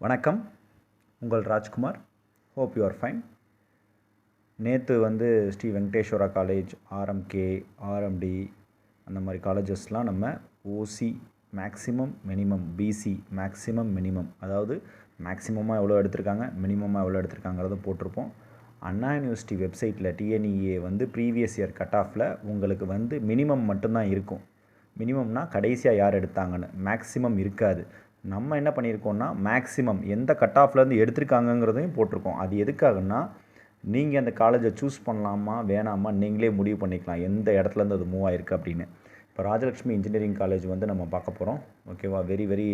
வணக்கம். உங்கள் Rajkumar. Hope you are fine. நேற்று Sri Venkateswara college, RMK, RMD அந்த மாதிரி காலேஜஸ்லாம் நம்ம OC maximum minimum, BC maximum minimum, அதாவது மேக்ஸிமமாக எவ்வளோ எடுத்திருக்காங்க, மினிமமாக எவ்வளோ எடுத்திருக்காங்கிறத போட்டிருப்போம். அண்ணா யூனிவர்சிட்டி வெப்சைட்டில் டிஎன்இஏ ப்ரீவியஸ் இயர் கட் ஆஃபில் உங்களுக்கு மினிமம் மட்டும்தான் இருக்கும். மினிமம்னா கடைசியாக யார் எடுத்தாங்கன்னு, மேக்ஸிமம் இருக்காது. நம்ம என்ன பண்ணியிருக்கோம்னா மேக்ஸிமம் எந்த கட் ஆஃப்லேருந்து எடுத்திருக்காங்கங்கிறதையும் போட்டிருக்கோம். அது எதுக்காகன்னா நீங்கள் அந்த காலேஜை சூஸ் பண்ணலாமா வேணாமா நீங்களே முடிவு பண்ணிக்கலாம், எந்த இடத்துலேருந்து அது மூவ் ஆகிருக்கு அப்படின்னு. இப்போ ராஜலக்ஷ்மி இன்ஜினியரிங் காலேஜ் நம்ம பார்க்க போகிறோம். ஓகேவா? வெரி வெரி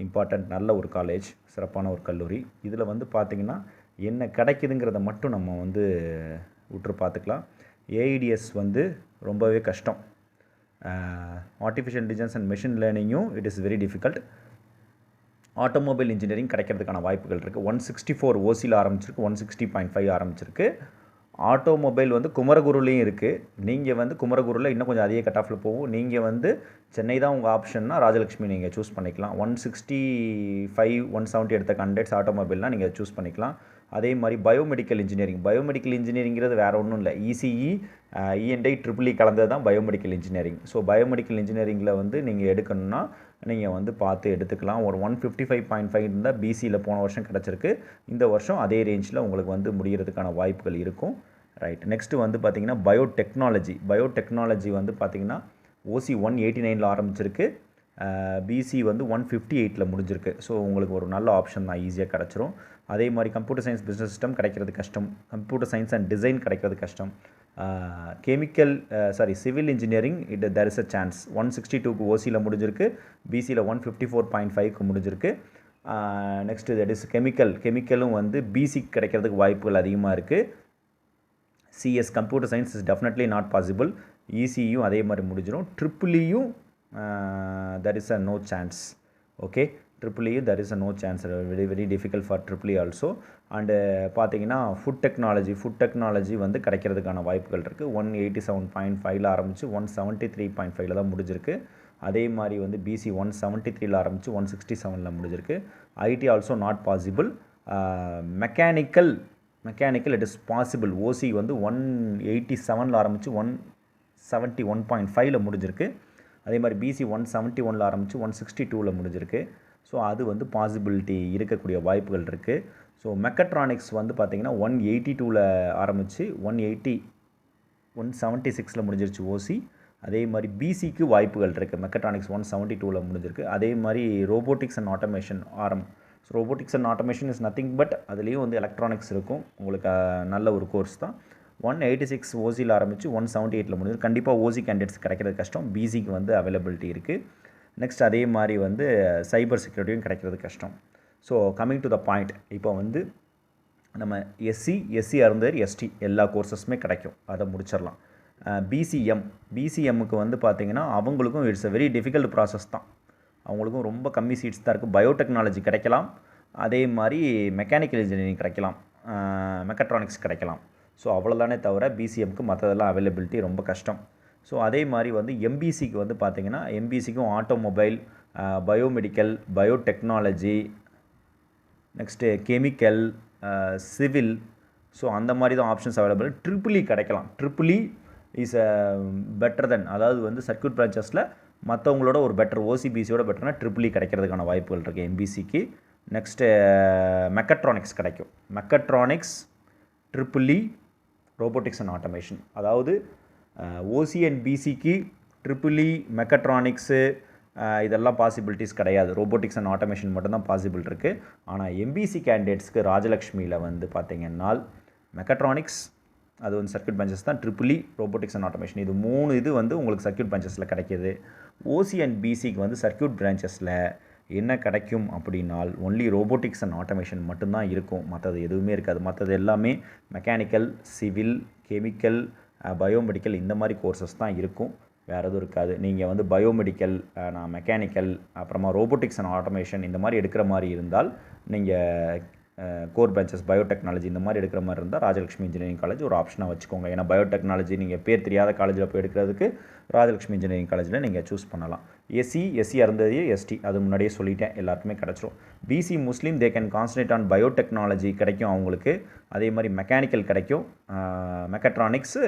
இம்பார்ட்டண்ட், நல்ல ஒரு காலேஜ், சிறப்பான ஒரு கல்லூரி. இதில் பார்த்திங்கன்னா என்ன கிடைக்குதுங்கிறத மட்டும் நம்ம விட்டு பார்த்துக்கலாம். ஏஐடிஎஸ் ரொம்பவே கஷ்டம். ஆர்டிஃபிஷியல் இன்டெலிஜென்ஸ் அண்ட் மெஷின் லேர்னிங்கும் it is very difficult. Automobile engineering கிடைக்கிறதுக்கான வாய்ப்புகள் இருக்குது. 164 ஓசியில் ஆரம்பிச்சிருக்கு, 160.5 ஆரம்பிச்சிருக்கு. ஆட்டோமொபைல் குமரகுருலையும் இருக்குது. நீங்கள் குமரகுருவில் இன்னும் கொஞ்சம் அதிக கட் ஆஃபில் போகும். நீங்கள் சென்னை தான் உங்கள் ஆப்ஷன்னா ராஜலக்ஷ்மி நீங்கள் சூஸ் பண்ணிக்கலாம். 165, 170 எடுத்த கேண்டிடேட்ஸ் ஆட்டோமொபைல்னால் நீங்கள் சூஸ் பண்ணிக்கலாம். அதே மாதிரி பயோமெடிக்கல் இன்ஜினியரிங்கிறது வேறு ஒன்றும் இல்லை, இசிஇ இஎன்ஐ ட்ரிபிள்இ கலந்தது தான் பயோமெடிக்கல் இன்ஜினியரிங். ஸோ பயோமெடிக்கல் இன்ஜினியரிங்கில் நீங்கள் எடுக்கணும்னா நீங்கள் பார்த்து எடுத்துக்கலாம். ஒரு 155.5 இருந்தால் பிசியில் போன வருஷம் கிடச்சிருக்கு. இந்த வருஷம் அதே ரேஞ்சில் உங்களுக்கு முடிகிறதுக்கான வாய்ப்புகள் இருக்கும். ரைட். நெக்ஸ்ட்டு பார்த்திங்கன்னா பயோடெக்னாலஜி பார்த்திங்கன்னா ஓசி 189 ஆரம்பிச்சிருக்கு, பிசி 158 முடிஞ்சிருக்கு. ஸோ உங்களுக்கு ஒரு நல்ல ஆப்ஷன் தான், ஈஸியாக கிடச்சிரும். அதே மாதிரி கம்ப்யூட்டர் சயின்ஸ் பிஸ்னஸ் சிஸ்டம் கிடைக்கிறது கஷ்டம், கம்ப்யூட்டர் சயின்ஸ் அண்ட் டிசைன் கிடைக்கிறது கஷ்டம். Civil engineering there is a chance. 162க்கு ஓசியில் முடிஞ்சிருக்கு, பிசியில் 154.5க்கு முடிஞ்சிருக்கு. நெக்ஸ்ட்டு தட் இஸ் கெமிக்கலும் பிசிக்கு கிடைக்கிறதுக்கு வாய்ப்புகள் அதிகமாக இருக்குது. CS computer science is definitely not possible. இசியும் அதே மாதிரி முடிஞ்சிடும். ட்ரிபிள்இயும் there is a no chance. Okay, EEE there is a no chance, very very difficult for EEE also. And பார்த்தீங்கன்னா ஃபுட் டெக்னாலஜி கிடைக்கிறதுக்கான வாய்ப்புகள் இருக்குது. 187.5ல் ஆரம்பித்து 173.5ல் தான் முடிஞ்சிருக்கு. அதே மாதிரி பிசி 173ல் ஆரம்பித்து 167ல் முடிஞ்சிருக்கு. IT also not possible. Mechanical it is possible. OC 187ல் ஆரம்பித்து 171.5ல் முடிஞ்சிருக்கு. அதே மாதிரி பிசி 171ல் ஆரம்பித்து 162ல் முடிஞ்சிருக்கு. ஸோ அது பாசிபிலிட்டி இருக்கக்கூடிய வாய்ப்புகள் இருக்குது. ஸோ மெக்கட்ரானிக்ஸ் பார்த்திங்கன்னா 182ல் ஆரம்பித்து 176ல் முடிஞ்சிருச்சு ஓசி. அதே மாதிரி பிசிக்கு வாய்ப்புகள் இருக்குது. மெக்கட்ரானிக்ஸ் 172ல் முடிஞ்சிருக்கு. அதே மாதிரி robotics and automation so robotics and automation is nothing but அதுலேயும் எலக்ட்ரானிக்ஸ் இருக்கும். உங்களுக்கு நல்ல ஒரு கோர்ஸ் தான். 186 ஓசியில் ஆரம்பித்து 178ல் முடிஞ்சது. கண்டிப்பாக ஓசி கேண்டிடேட்ஸ் கிடைக்கிறது கஷ்டம். பிசிக்கு அவைலபிலிட்டி இருக்குது. நெக்ஸ்ட் அதே மாதிரி சைபர் செக்யூரிட்டியும் கிடைக்கிறது கஷ்டம். So coming to the point, இப்போ நம்ம எஸ்சியாக இருந்தார் எஸ்டி எல்லா கோர்சஸுமே கிடைக்கும், அதை முடிச்சிடலாம். பிசிஎம்முக்கு பார்த்திங்கன்னா அவங்களுக்கும் it's a very difficult process தான். அவங்களுக்கும் ரொம்ப கம்மி சீட்ஸ் தான் இருக்குது. பயோடெக்னாலஜி கிடைக்கலாம், அதே மாதிரி மெக்கானிக்கல் இன்ஜினியரிங் கிடைக்கலாம், மெக்கட்ரானிக்ஸ் கிடைக்கலாம். ஸோ அவ்வளோதானே தவிர பிசிஎம்க்கு மற்றதெல்லாம் அவைலபிலிட்டி ரொம்ப கஷ்டம். ஸோ அதே மாதிரி எம்பிசிக்கு பார்த்திங்கன்னா எம்பிசிக்கும் automobile, biomedical, biotechnology, next chemical, civil, so அந்த மாதிரி தான் ஆப்ஷன்ஸ் அவைலபிள். EEE கிடைக்கலாம். EEE இஸ் பெட்டர் தென், அதாவது சர்க்யூட் பிரான்ச்சஸில் மற்றவங்களோட ஒரு பெட்டர், ஓசிபிசியோட பெட்டர்னா EEE கிடைக்கிறதுக்கான வாய்ப்புகள் இருக்குது எம்பிசிக்கு. நெக்ஸ்ட்டு மெக்கட்ரானிக்ஸ் கிடைக்கும். Mechatronics, EEE, robotics and automation. அதாவது ஓசி அண்ட் பிசிக்கு EEE, மெக்கட்ரானிக்ஸு இதெல்லாம் பாசிபிலிட்டிஸ் கிடையாது. ரோபோட்டிக்ஸ் அண்ட் ஆட்டோமேஷன் மட்டும்தான் பாசிபிள் இருக்குது. ஆனால் எம்பிசி கேண்டிடேட்ஸ்க்கு ராஜலக்ஷ்மியில் பார்த்திங்கன்னா மெக்கட்ரானிக்ஸ் அது சர்க்யூட் பெஞ்சஸ் தான், EEE, ரோபோட்டிக்ஸ் அண்ட் ஆட்டோமேஷன் இது 3 உங்களுக்கு சர்க்யூட் பெஞ்சஸில் கிடைக்கிது. ஓசி அண்ட் பிசிக்கு சர்க்யூட் பிரான்ச்சஸில் என்ன கிடைக்கும் அப்படின்னால் ஒன்லி ரோபோட்டிக்ஸ் அண்ட் ஆட்டோமேஷன் மட்டும்தான் இருக்கும், மற்றது எதுவுமே இருக்காது. மற்றது எல்லாமே மெக்கானிக்கல், சிவில், கெமிக்கல், பயோமெடிக்கல் இந்த மாதிரி கோர்சஸ் தான் இருக்கும், வேறு எதுவும் இருக்காது. நீங்கள் பயோமெடிக்கல், மெக்கானிக்கல், அப்புறமா ரோபோட்டிக்ஸ் அண்ட் ஆட்டோமேஷன் இந்த மாதிரி எடுக்கிற மாதிரி இருந்தால் நீங்கள் கோர் பிரான்ச்சஸ் பயோடெக்னாலஜி இந்த மாதிரி எடுக்கிற மாதிரி இருந்தால் ராஜலட்சுமி இன்ஜினியரிங் காலேஜ் ஒரு ஆப்ஷனாக வச்சுக்கோங்க. ஏன்னா பயோடெக்னாலஜி நீங்கள் பேர் தெரியாத காலேஜில் போய் எடுக்கிறதுக்கு ராஜலட்சுமி இன்ஜினியரிங் காலேஜில் நீங்கள் சூஸ் பண்ணலாம். எஸ்சி இருந்தது எஸ்டி அது முன்னாடியே சொல்லிட்டேன், எல்லாருக்குமே கிடச்சிரும். பிசி முஸ்லீம் they can concentrate on biotechnology கிடைக்கும் அவங்களுக்கு. அதே மாதிரி மெக்கானிக்கல் கிடைக்கும், மெக்கட்ரானிக்ஸு,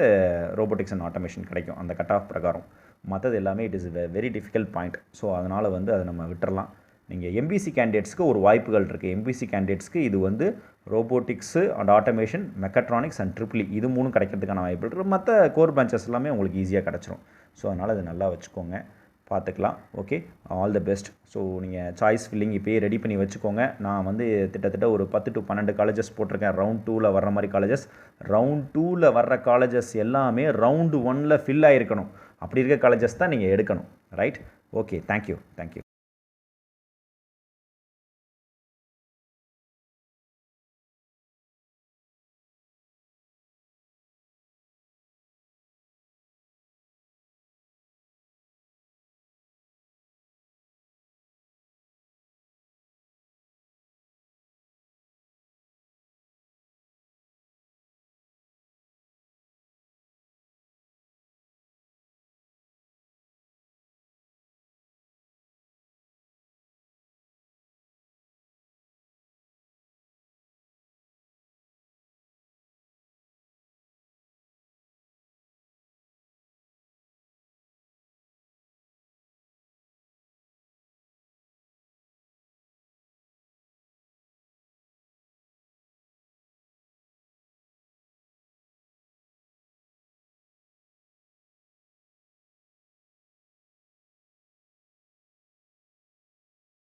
ரோபோட்டிக்ஸ் அண்ட் ஆட்டோமேஷன் கிடைக்கும் அந்த கட் ஆஃப் பிரகாரம். மற்றது எல்லாமே it is very difficult point. So அதனால் வந்து அதை நம்ம விட்டுறலாம். நீங்கள் எம்பிசி கேண்டிடேட்ஸ்க்கு ஒரு வாய்ப்புகள் இருக்குது. எம்பிசி கேண்டிடேட்ஸ்க்கு இது வந்து robotics and automation, mechatronics and triple இது 3 கிடைக்கிறதுக்கான வாய்ப்பு இருக்குது. மற்ற கோர் பிரான்ச்சஸ் எல்லாமே உங்களுக்கு ஈஸியாக கிடச்சிரும். ஸோ அதனால் அதை நல்லா வச்சுக்கோங்க, பார்த்துக்கலாம். Okay, all the best. So நீங்கள் சாய்ஸ் ஃபில்லிங் இப்போயே ரெடி பண்ணி வச்சுக்கோங்க. நான் வந்து கிட்டத்தட்ட ஒரு 10 to 12 காலேஜஸ் போட்டிருக்கேன். ரவுண்ட் 2ல் வர்ற மாதிரி காலேஜஸ். ரவுண்ட் 2ல் வர்ற காலேஜஸ் எல்லாமே ரவுண்டு 1ல் ஃபில் ஆகிருக்கணும். அப்படி இருக்க காலேஜஸ் தான் நீங்கள் எடுக்கணும். ரைட்? Okay, thank you.